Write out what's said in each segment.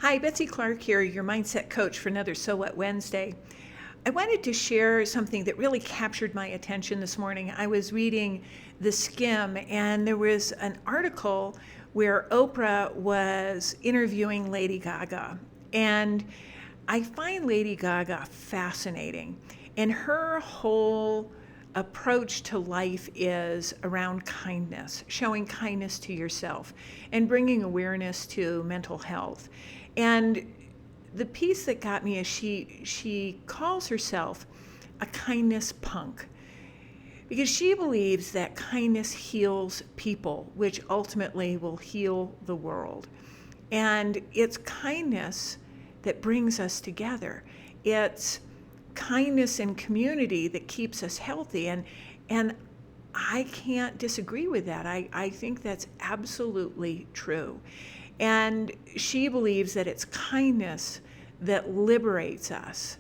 Hi, Betsy Clark here, your mindset coach for another So What Wednesday. I wanted to share something that really captured my attention this morning. I was reading the Skimm, and there was an article where Oprah was interviewing Lady Gaga. And I find Lady Gaga fascinating. And her whole approach to life is around kindness, showing kindness to yourself, and bringing awareness to mental health. And the piece that got me is she calls herself a kindness punk because she believes that kindness heals people, which ultimately will heal the world. And it's kindness that brings us together. It's kindness and community that keeps us healthy. And I can't disagree with that. I think that's absolutely true. And she believes that it's kindness that liberates us.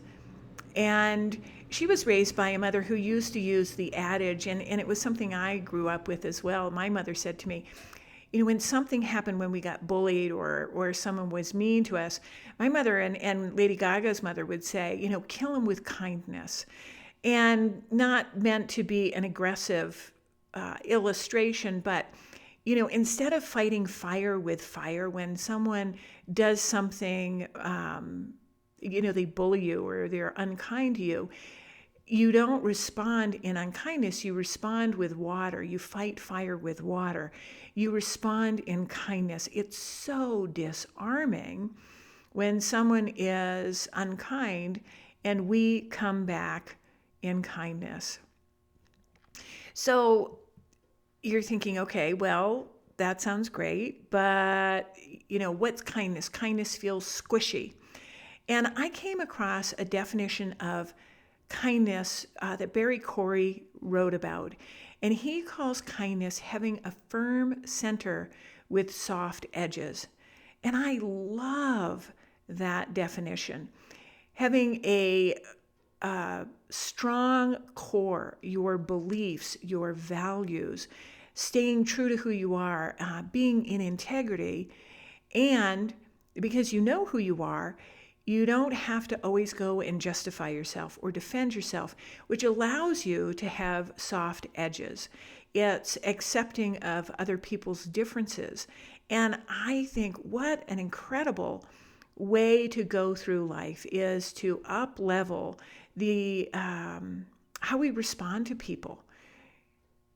And she was raised by a mother who used to use the adage, and it was something I grew up with as well. My mother said to me, when something happened, when we got bullied or someone was mean to us, my mother and Lady Gaga's mother would say, kill them with kindness. And not meant to be an aggressive illustration, but instead of fighting fire with fire, when someone does something, they bully you or they're unkind to you, you don't respond in unkindness. You respond with water. You fight fire with water. You respond in kindness. It's so disarming when someone is unkind and we come back in kindness. So you're thinking, okay, well, that sounds great, but what's kindness? Kindness feels squishy. And I came across a definition of kindness that Barry Corey wrote about. And he calls kindness having a firm center with soft edges. And I love that definition. Having a strong core, your beliefs, your values, staying true to who you are, being in integrity, and because you know who you are, you don't have to always go and justify yourself or defend yourself, which allows you to have soft edges. It's accepting of other people's differences. And I think what an incredible way to go through life is to up-level the how we respond to people,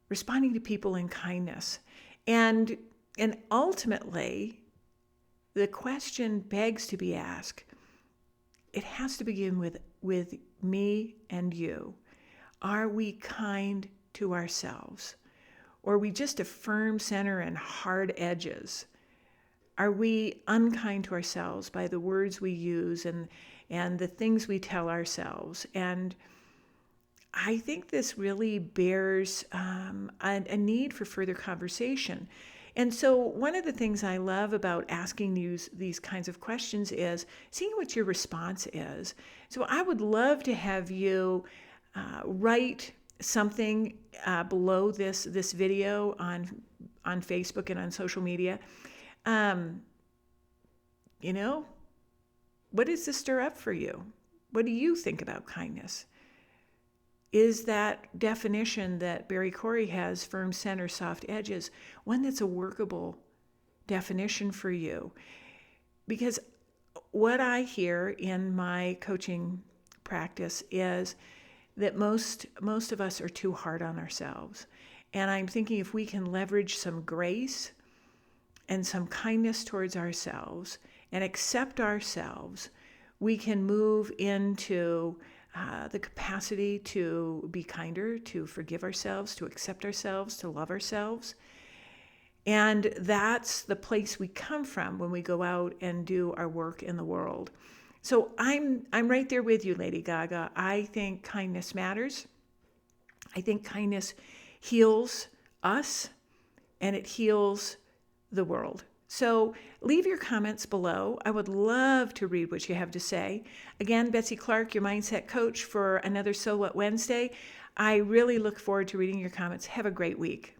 responding to people in kindness. And ultimately, the question begs to be asked. It has to begin with me and you. Are we kind to ourselves? Or are we just a firm center and hard edges? Are we unkind to ourselves by the words we use and the things we tell ourselves? And I think this really bears a need for further conversation. And so one of the things I love about asking these kinds of questions is seeing what your response is. So I would love to have you write something below this video on Facebook and on social media. What does this stir up for you? What do you think about kindness? Is that definition that Barry Corey has, firm center, soft edges, one that's a workable definition for you? Because what I hear in my coaching practice is that most of us are too hard on ourselves. And I'm thinking if we can leverage some grace and some kindness towards ourselves and accept ourselves, we can move into the capacity to be kinder, to forgive ourselves, to accept ourselves, to love ourselves. And that's the place we come from when we go out and do our work in the world. So I'm right there with you, Lady Gaga. I think kindness matters. I think kindness heals us and it heals the world. So leave your comments below. I would love to read what you have to say. Again, Betsy Clark, your mindset coach for another So What Wednesday. I really look forward to reading your comments. Have a great week.